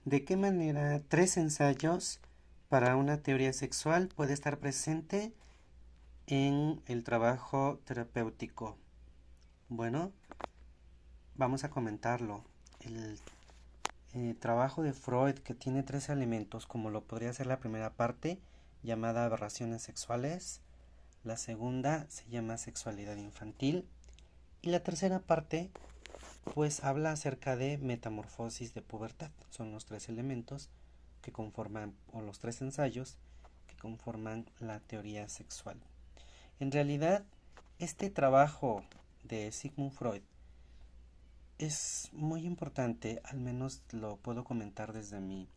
¿De qué manera tres ensayos para una teoría sexual puede estar presente en el trabajo terapéutico? Bueno, vamos a comentarlo. El trabajo de Freud, que tiene tres elementos, como lo podría ser la primera parte, llamada aberraciones sexuales, la segunda se llama sexualidad infantil, y la tercera parte pues habla acerca de metamorfosis de pubertad. Son los tres elementos que conforman, o los tres ensayos que conforman la teoría sexual. En realidad, este trabajo de Sigmund Freud es muy importante, al menos lo puedo comentar desde mi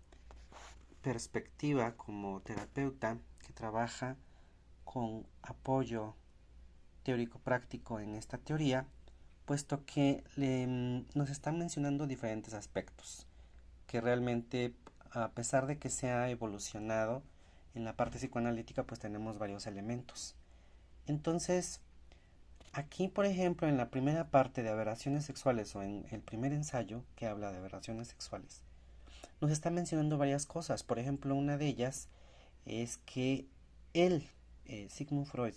perspectiva como terapeuta que trabaja con apoyo teórico práctico en esta teoría, puesto que nos están mencionando diferentes aspectos que realmente, a pesar de que se ha evolucionado en la parte psicoanalítica, pues tenemos varios elementos. Entonces, aquí, por ejemplo, en la primera parte de aberraciones sexuales, o en el primer ensayo que habla de aberraciones sexuales, nos está mencionando varias cosas. Por ejemplo, una de ellas es que él, Sigmund Freud,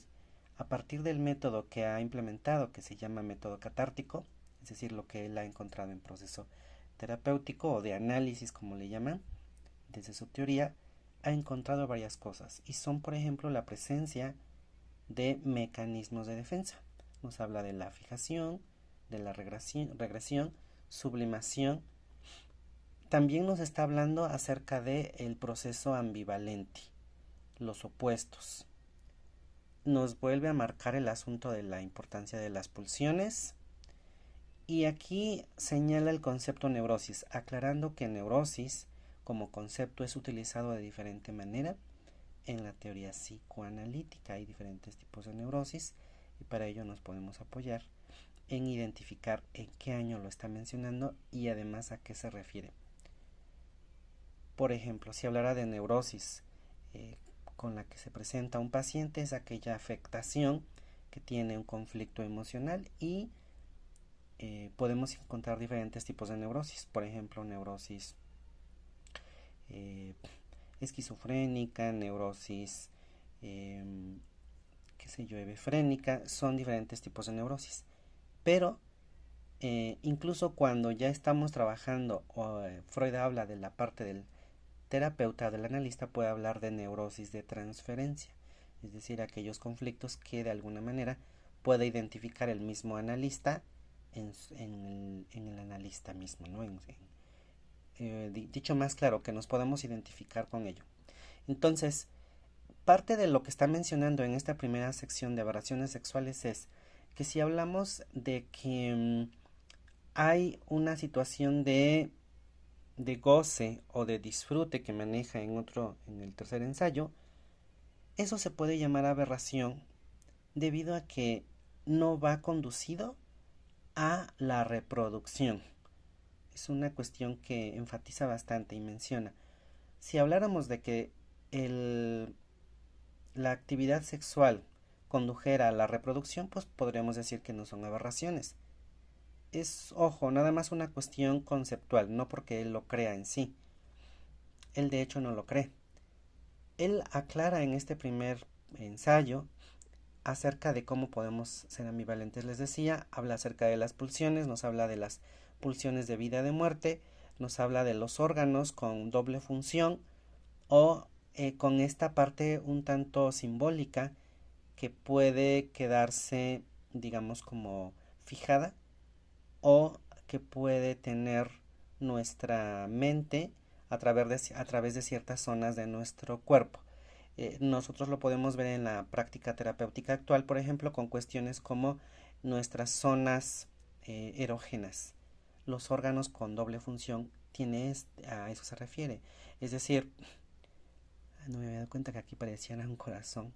a partir del método que ha implementado, que se llama método catártico, es decir, lo que él ha encontrado en proceso terapéutico o de análisis, como le llaman, desde su teoría, ha encontrado varias cosas, y son, por ejemplo, la presencia de mecanismos de defensa. Nos habla de la fijación, de la regresión, sublimación. También nos está hablando acerca del proceso ambivalente, los opuestos. Nos vuelve a marcar el asunto de la importancia de las pulsiones. Y aquí señala el concepto neurosis, aclarando que neurosis como concepto es utilizado de diferente manera en la teoría psicoanalítica. Hay diferentes tipos de neurosis y para ello nos podemos apoyar en identificar en qué año lo está mencionando y además a qué se refiere. Por ejemplo, si hablara de neurosis con la que se presenta un paciente, es aquella afectación que tiene un conflicto emocional, y podemos encontrar diferentes tipos de neurosis. Por ejemplo, neurosis eh, esquizofrénica, neurosis, eh, qué sé yo, hebefrénica. Son diferentes tipos de neurosis. Pero incluso cuando ya estamos trabajando, Freud habla de la parte del terapeuta, del analista, puede hablar de neurosis de transferencia, es decir, aquellos conflictos que de alguna manera puede identificar el mismo analista en el analista mismo, ¿no? Dicho más claro, que nos podemos identificar con ello. Entonces, parte de lo que está mencionando en esta primera sección de aberraciones sexuales es que si hablamos de que hay una situación de goce o de disfrute que maneja en el tercer ensayo, eso se puede llamar aberración debido a que no va conducido a la reproducción. Es una cuestión que enfatiza bastante y menciona. Si habláramos de que el, la actividad sexual condujera a la reproducción, pues podríamos decir que no son aberraciones. Es, ojo, nada más una cuestión conceptual, no porque él lo crea en sí. Él de hecho no lo cree. Él aclara en este primer ensayo acerca de cómo podemos ser ambivalentes. Les decía, habla acerca de las pulsiones, nos habla de las pulsiones de vida y de muerte, nos habla de los órganos con doble función, o con esta parte un tanto simbólica que puede quedarse, digamos, como fijada, o que puede tener nuestra mente a través de ciertas zonas de nuestro cuerpo. Nosotros lo podemos ver en la práctica terapéutica actual, por ejemplo, con cuestiones como nuestras zonas erógenas, los órganos con doble función, a eso se refiere. Es decir, no me había dado cuenta que aquí parecía un corazón.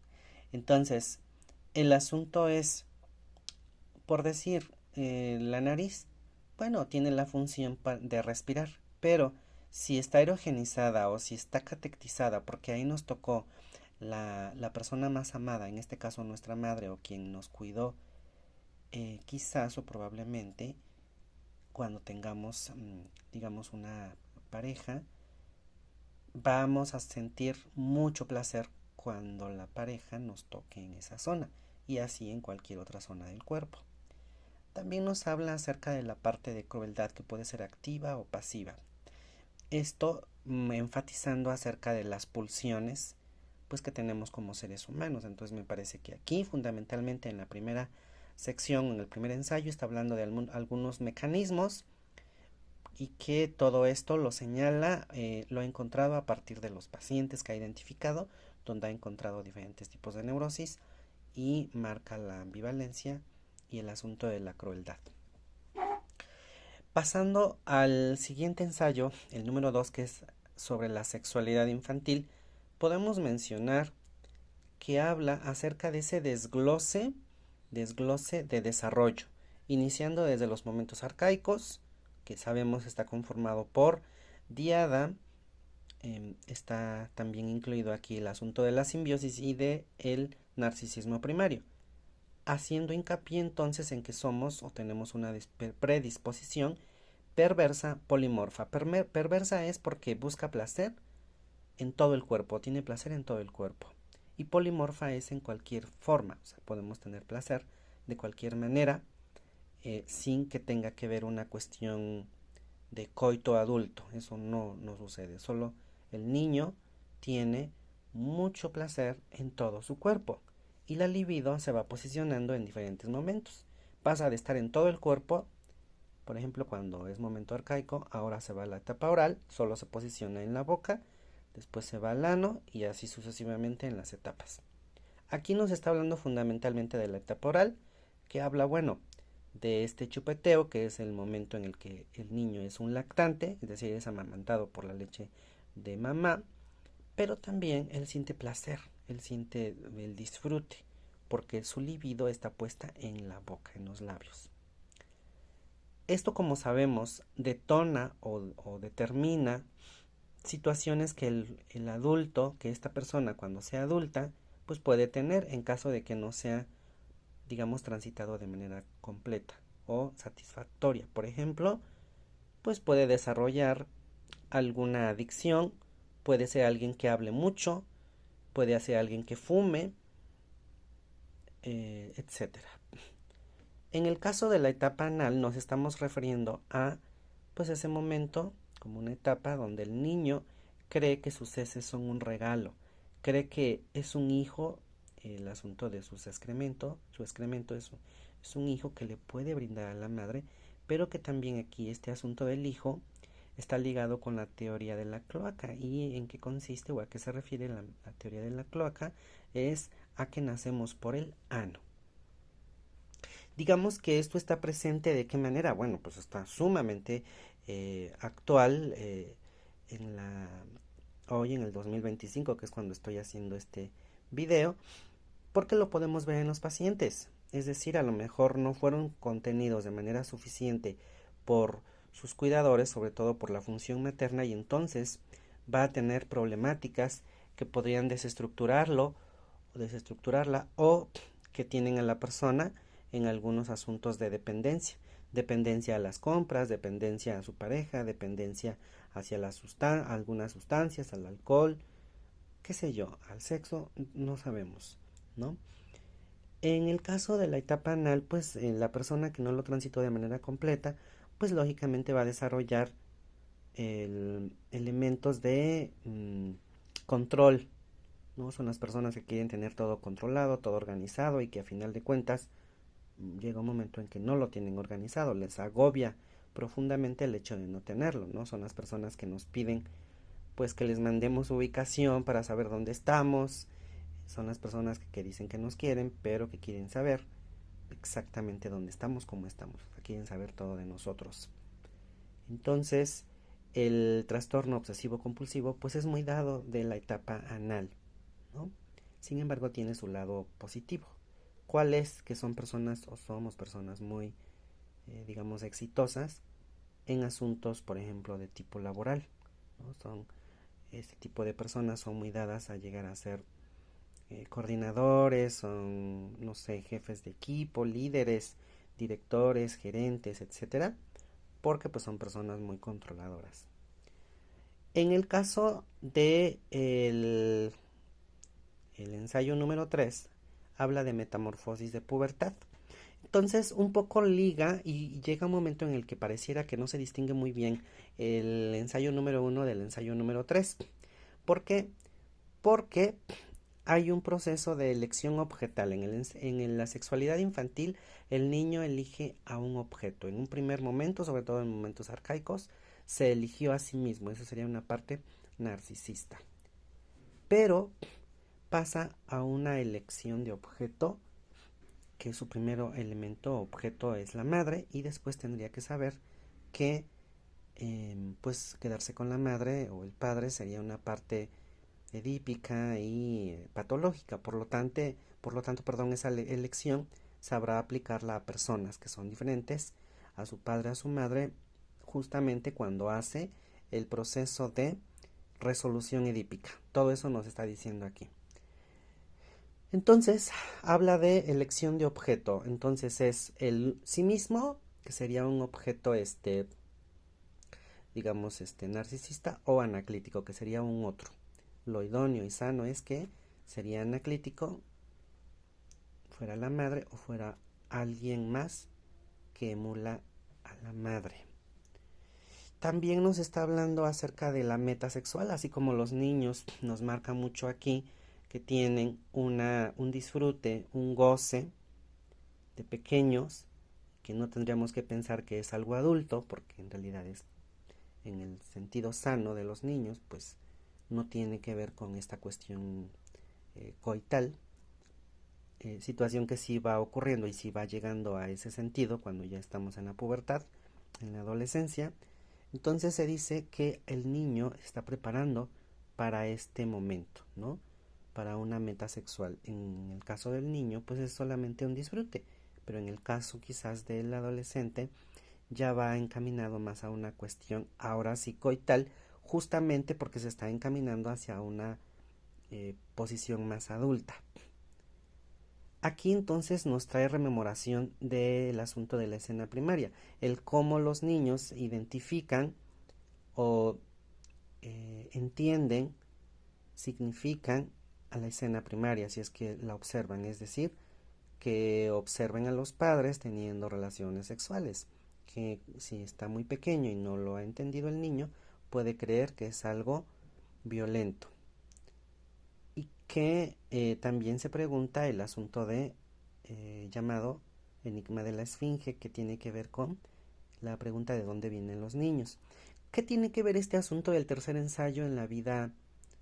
Entonces, el asunto es, por decir, la nariz, bueno, tiene la función de respirar, pero si está erogenizada o si está catectizada, porque ahí nos tocó la persona más amada, en este caso nuestra madre o quien nos cuidó, quizás o probablemente cuando tengamos, digamos, una pareja, vamos a sentir mucho placer cuando la pareja nos toque en esa zona y así en cualquier otra zona del cuerpo. También nos habla acerca de la parte de crueldad que puede ser activa o pasiva. Esto enfatizando acerca de las pulsiones pues que tenemos como seres humanos. Entonces me parece que aquí fundamentalmente en la primera sección, en el primer ensayo, está hablando de algunos mecanismos y que todo esto lo señala, lo ha encontrado a partir de los pacientes que ha identificado, donde ha encontrado diferentes tipos de neurosis y marca la ambivalencia y el asunto de la crueldad. Pasando al siguiente ensayo, el número 2, que es sobre la sexualidad infantil, podemos mencionar que habla acerca de ese desglose de desarrollo, iniciando desde los momentos arcaicos, que sabemos está conformado por diada, está también incluido aquí el asunto de la simbiosis y de el narcisismo primario, haciendo hincapié entonces en que somos o tenemos una predisposición perversa polimorfa. Perversa es porque busca placer en todo el cuerpo, tiene placer en todo el cuerpo. Y polimorfa es en cualquier forma, o sea, podemos tener placer de cualquier manera sin que tenga que ver una cuestión de coito adulto. Eso no sucede, solo el niño tiene mucho placer en todo su cuerpo y la libido se va posicionando en diferentes momentos. Pasa de estar en todo el cuerpo, por ejemplo, cuando es momento arcaico, ahora se va a la etapa oral, solo se posiciona en la boca, después se va al ano y así sucesivamente en las etapas. Aquí nos está hablando fundamentalmente de la etapa oral, que habla, bueno, de este chupeteo, que es el momento en el que el niño es un lactante, es decir, es amamantado por la leche de mamá, pero también él siente placer, él siente el disfrute, porque su libido está puesta en la boca, en los labios. Esto, como sabemos, detona o determina situaciones que el adulto, que esta persona cuando sea adulta, pues puede tener en caso de que no sea, digamos, transitado de manera completa o satisfactoria. Por ejemplo, pues puede desarrollar alguna adicción, puede ser alguien que hable mucho, puede ser alguien que fume, etcétera. En el caso de la etapa anal nos estamos refiriendo a pues ese momento como una etapa donde el niño cree que sus heces son un regalo, cree que es un hijo, el asunto de su excremento es un hijo que le puede brindar a la madre, pero que también aquí este asunto del hijo está ligado con la teoría de la cloaca. ¿Y en qué consiste o a qué se refiere la teoría de la cloaca? Es a que nacemos por el ano. Digamos que esto está presente de qué manera. Bueno, pues está sumamente actual en hoy en el 2025, que es cuando estoy haciendo este video, porque lo podemos ver en los pacientes. Es decir, a lo mejor no fueron contenidos de manera suficiente por sus cuidadores, sobre todo por la función materna, y entonces va a tener problemáticas que podrían desestructurarlo o desestructurarla, o que tienen a la persona en algunos asuntos de dependencia. Dependencia a las compras, dependencia a su pareja, dependencia hacia algunas sustancias, al alcohol, qué sé yo, al sexo, no sabemos, ¿no? En el caso de la etapa anal, pues la persona que no lo transitó de manera completa, pues lógicamente va a desarrollar elementos de control, ¿no? Son las personas que quieren tener todo controlado, todo organizado y que a final de cuentas llega un momento en que no lo tienen organizado, les agobia profundamente el hecho de no tenerlo, ¿no? Son las personas que nos piden pues que les mandemos ubicación para saber dónde estamos, son las personas que dicen que nos quieren, pero que quieren saber exactamente dónde estamos, cómo estamos, quieren saber todo de nosotros. Entonces, el trastorno obsesivo compulsivo pues es muy dado de la etapa anal, ¿no? Sin embargo, tiene su lado positivo. ¿Cuál es? Que son personas o somos personas muy, digamos, exitosas en asuntos, por ejemplo, de tipo laboral, ¿no? Este tipo de personas son muy dadas a llegar a ser coordinadores, son, no sé, jefes de equipo, líderes, directores, gerentes, etcétera, porque pues son personas muy controladoras. En el caso de el ensayo número 3, habla de metamorfosis de pubertad. Entonces, un poco liga y llega un momento en el que pareciera que no se distingue muy bien el ensayo número 1 del ensayo número 3. ¿Por qué? Porque hay un proceso de elección objetal. En la sexualidad infantil, el niño elige a un objeto. En un primer momento, sobre todo en momentos arcaicos, se eligió a sí mismo. Eso sería una parte narcisista. Pero pasa a una elección de objeto, que su primer elemento objeto es la madre, y después tendría que saber que pues quedarse con la madre o el padre sería una parte edípica y patológica. Por lo tanto, perdón, esa elección sabrá aplicarla a personas que son diferentes, a su padre, a su madre, justamente cuando hace el proceso de resolución edípica. Todo eso nos está diciendo aquí. Entonces, habla de elección de objeto. Entonces es el sí mismo, que sería un objeto, digamos, narcisista, o anaclítico, que sería un otro. Lo idóneo y sano es que sería anaclítico, fuera la madre o fuera alguien más que emula a la madre. También nos está hablando acerca de la meta sexual, así como los niños nos marca mucho aquí que tienen un disfrute, un goce de pequeños, que no tendríamos que pensar que es algo adulto, porque en realidad es en el sentido sano de los niños, pues no tiene que ver con esta cuestión coital, situación que sí va ocurriendo y sí va llegando a ese sentido cuando ya estamos en la pubertad, en la adolescencia. Entonces se dice que el niño está preparando para este momento, ¿no? Para una meta sexual. En el caso del niño, pues es solamente un disfrute, pero en el caso quizás del adolescente ya va encaminado más a una cuestión ahora sí coital, justamente porque se está encaminando hacia una posición más adulta. Aquí entonces nos trae rememoración del asunto de la escena primaria, el cómo los niños identifican o entienden, significan a la escena primaria, si es que la observan, es decir, que observen a los padres teniendo relaciones sexuales, que si está muy pequeño y no lo ha entendido el niño, puede creer que es algo violento. Y que también se pregunta el asunto de llamado enigma de la esfinge, que tiene que ver con la pregunta de dónde vienen los niños. ¿Qué tiene que ver este asunto del tercer ensayo en la vida,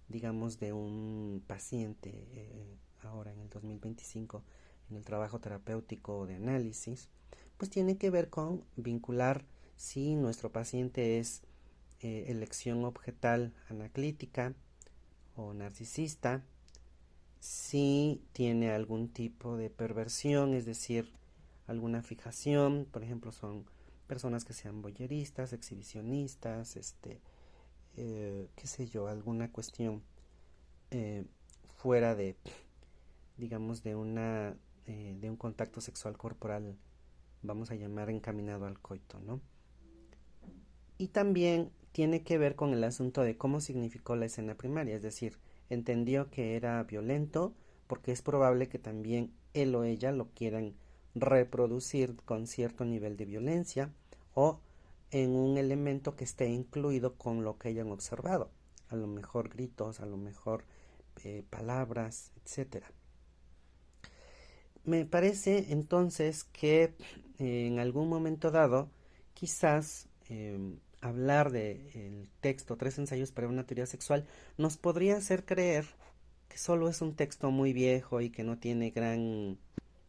digamos, de un paciente ahora en el 2025, en el trabajo terapéutico de análisis? Pues tiene que ver con vincular si nuestro paciente es elección objetal anaclítica o narcisista, si tiene algún tipo de perversión, es decir, alguna fijación. Por ejemplo, son personas que sean voyeristas, exhibicionistas, qué sé yo, alguna cuestión eh, fuera de, digamos, de un contacto sexual corporal, vamos a llamar encaminado al coito, ¿no? Y también tiene que ver con el asunto de cómo significó la escena primaria, es decir, entendió que era violento porque es probable que también él o ella lo quieran reproducir con cierto nivel de violencia o en un elemento que esté incluido con lo que hayan observado, a lo mejor gritos, a lo mejor palabras, etcétera. Me parece entonces que en algún momento dado quizás hablar del texto Tres ensayos para una teoría sexual nos podría hacer creer que solo es un texto muy viejo y que no tiene gran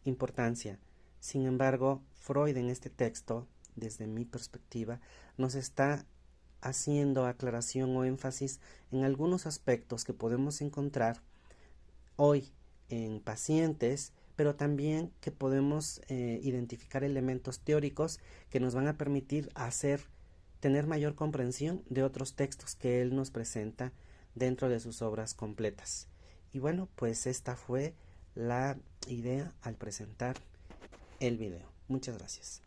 importancia. Sin embargo, Freud en este texto, desde mi perspectiva, nos está haciendo aclaración o énfasis en algunos aspectos que podemos encontrar hoy en pacientes, pero también que podemos identificar elementos teóricos que nos van a permitir tener mayor comprensión de otros textos que él nos presenta dentro de sus obras completas. Y bueno, pues esta fue la idea al presentar el video. Muchas gracias.